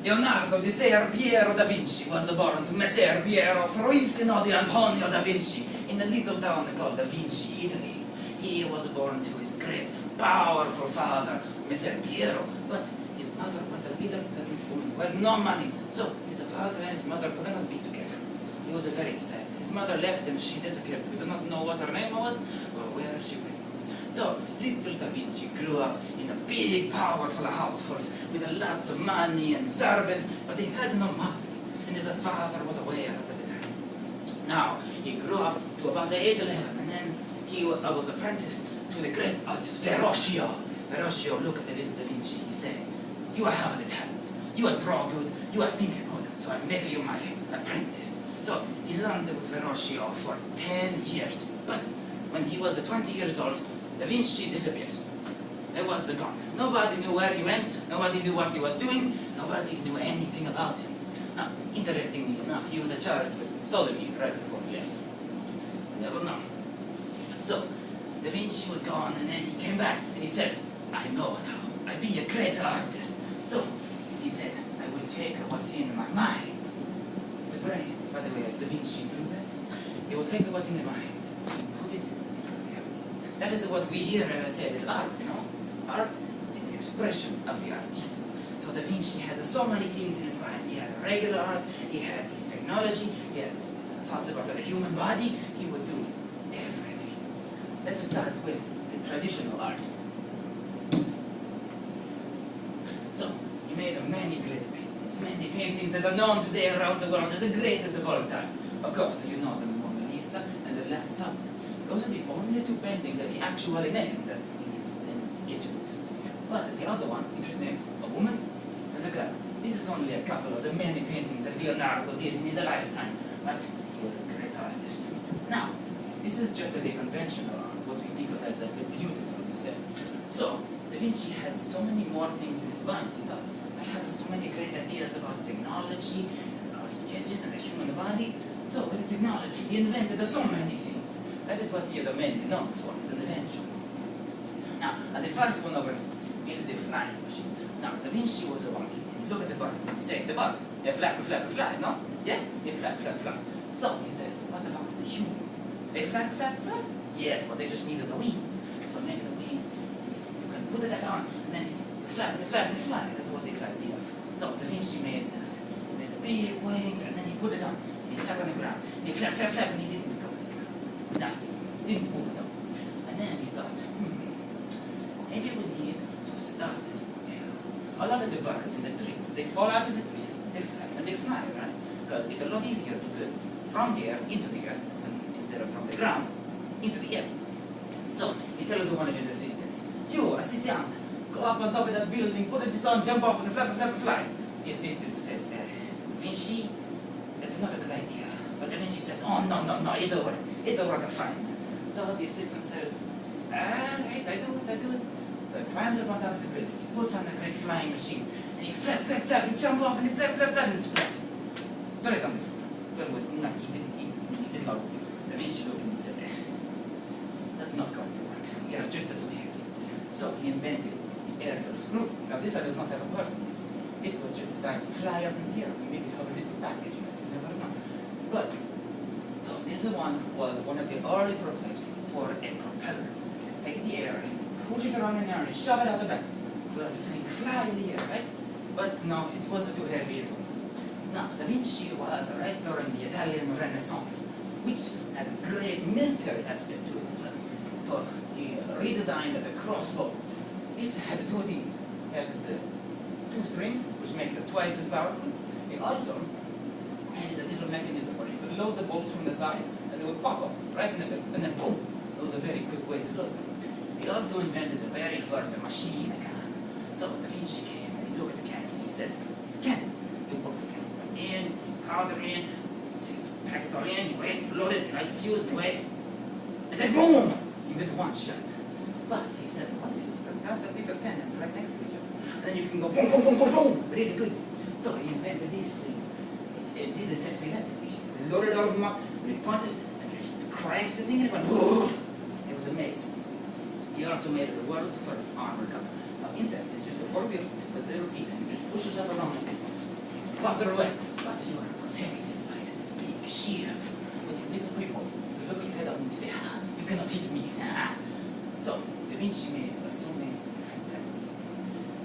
Leonardo di Ser Piero da Vinci was born to Messer Piero Froissino di Antonio da Vinci in a little town called Da Vinci, Italy. He was born to his great, powerful father, Messer Piero, but his mother was a little peasant woman who had no money, so his father and his mother could not be together. He was very sad. His mother left and she disappeared. We do not know what her name was or where she went. So, little Da Vinci grew up in a big, powerful household with lots of money and servants, but they had no mother, and his father was away at the time. Now, he grew up to about the age of 11, and then he was apprenticed to the great artist Verrocchio. Verrocchio looked at the little Da Vinci. He said, "You have the talent. You draw good. You think good. So I make you my apprentice." So he learned with Verrocchio for 10 years. But when he was 20 years old, Da Vinci disappeared. He was gone. Nobody knew where he went. Nobody knew what he was doing. Nobody knew anything about him. Now, interestingly enough, he was charged with sodomy right before he left. Never know. So, Da Vinci was gone, and then he came back, and he said, "I know now. I be a great artist." So, he said, "I will take what's in my mind." The brain, by the way, Da Vinci drew that. He will take what's in the mind and put it into reality. That is what we here say is art, you know? Art is an expression of the artist. So Da Vinci had so many things in his mind. He had regular art, he had his technology, he had his thoughts about the human body. He would do everything. Let's start with the traditional art. So, he made many great paintings that are known today around the world as the greatest of all time. Of course, you know the Mona Lisa and the Last Supper. Those are the only two paintings that he actually named in his sketchbooks. But the other one, he just named a woman and a girl. This is only a couple of the many paintings that Leonardo did in his lifetime, but he was a great artist. Now, this is just the conventional art, what we think of as the beautiful, you say. So, Da Vinci had so many more things in his mind. He thought, I have so many great ideas about technology, and sketches, and the human body. So, with the technology, he invented so many things. That is what he is mainly known for, his inventions. Now, the first one over is the flying machine. Now, Da Vinci was walking, and you look at the bird, and you say, the bird, they fly, no? Yeah, they fly. So, he says, what about the human? They fly? Yes, but they just needed the wings. So maybe the wings, you can put that on, and then you fly. That was his idea. So Da Vinci made that. He made the big wings, and then he put it on, and he sat on the ground. And he flapped, and he didn't go anywhere. Nothing. Didn't move at all. And then he thought, maybe we need to start in the air. A lot of the birds in the trees, they fall out of the trees, they flap, and they fly, right? Because it's a lot easier to get from the air into the air, so instead of from the ground into the air. So he tells one of his assistants, "You, assistant, go up on top of that building, put this on, jump off, and fly. The assistant says, Vinci, that's not a good idea. But Da Vinci says, "Oh, no, it'll work fine." So the assistant says, "Right, I do it. So he climbs up on top of the building, he puts on the great flying machine, and he flap, he jump off, and he flap, and splat. Straight on the floor. But it was not, he did not. Da Vinci looked and he said, that's not going to work. You're just too heavy. So he invented the aerial screw. Now this does not have a person. It was just designed to fly up in the air, maybe have a little package in it, you never know. But, so this one was one of the early prototypes for a propeller. You take the air and push it around in the air and shove it out the back, so that the thing fly in the air, right? But no, it was too heavy as well. Now, Da Vinci was right during the Italian Renaissance, which had a great military aspect to it as well. So he redesigned the crossbow. This had two things. It had the two strings, which make it twice as powerful. It also had a little mechanism where you could load the bolts from the side, and they would pop up right in the middle, and then boom! It was a very quick way to load them. He also invented the very first machine gun. So Da Vinci came and he looked at the cannon and he said, "Cannon, you put the cannon in, you powder in, you pack it all in, you wait, you load it, you light the fuse, you wait, and then boom! You get one shot." But he said, what if you have the little cannons right next to each other? And then you can go boom, boom, boom, boom, boom, really good. So he invented this thing. It did exactly that. He loaded all of them up, and he pointed, and he just cranked the thing, and it went boom. It was amazing. He also made the world's first armor car. Now in that, it's just a 4-wheel with a little seat, and you just push yourself along like this. water away. But you are protected by this big shield with your little people. You look your head up and you say, ah, you cannot hit me. So, DaVinci made so many fantastic things.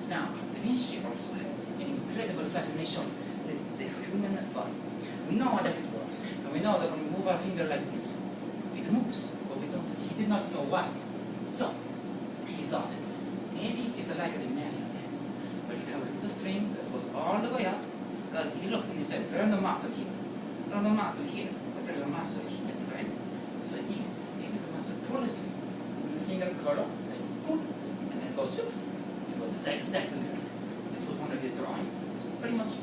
Now, DaVinci also had an incredible fascination with the human body. We know that it works, and we know that when we move our finger like this, it moves, but we don't. He did not know why. So, he thought, maybe it's like the marionettes, where you have a little string that goes all the way up, because he looked and he said, there's no muscle here, there's no muscle here, but there's a muscle here, right? So I think, maybe the muscle pull the string, and the finger curl up, and you pull, and then it goes up. It was exactly right. This was one of his drawings. It was pretty much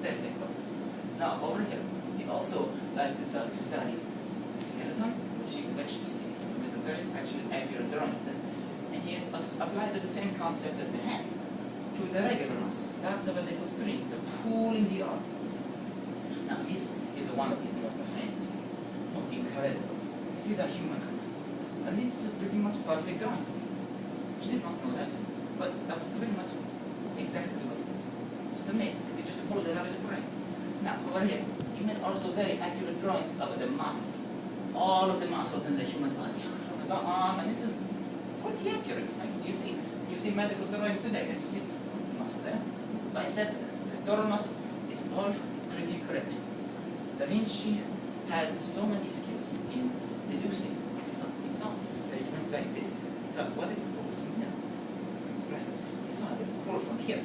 perfecto. Now, over here, he also liked to study the skeleton, which you could actually see. So he made a very actually accurate drawing of it. And he applied the same concept as the hands to the regular muscles. Lots of little strings, so pulling the arm. Now, this is one of his most famous things, most incredible. This is a human hand. And this is a pretty much perfect drawing. You did not know that, but that's pretty much exactly what it is. It's amazing, because he just pulled it out of his brain. Now, over here, he made also very accurate drawings of the muscles. All of the muscles in the human body. From the arm, and this is pretty accurate. Like you see medical drawings today, and you see this muscle there, bicep, pectoral muscle, it's all pretty correct. DaVinci had so many skills in deducing. He saw that it went like this. He thought, what if it goes from here? Right. He saw it crawl from here.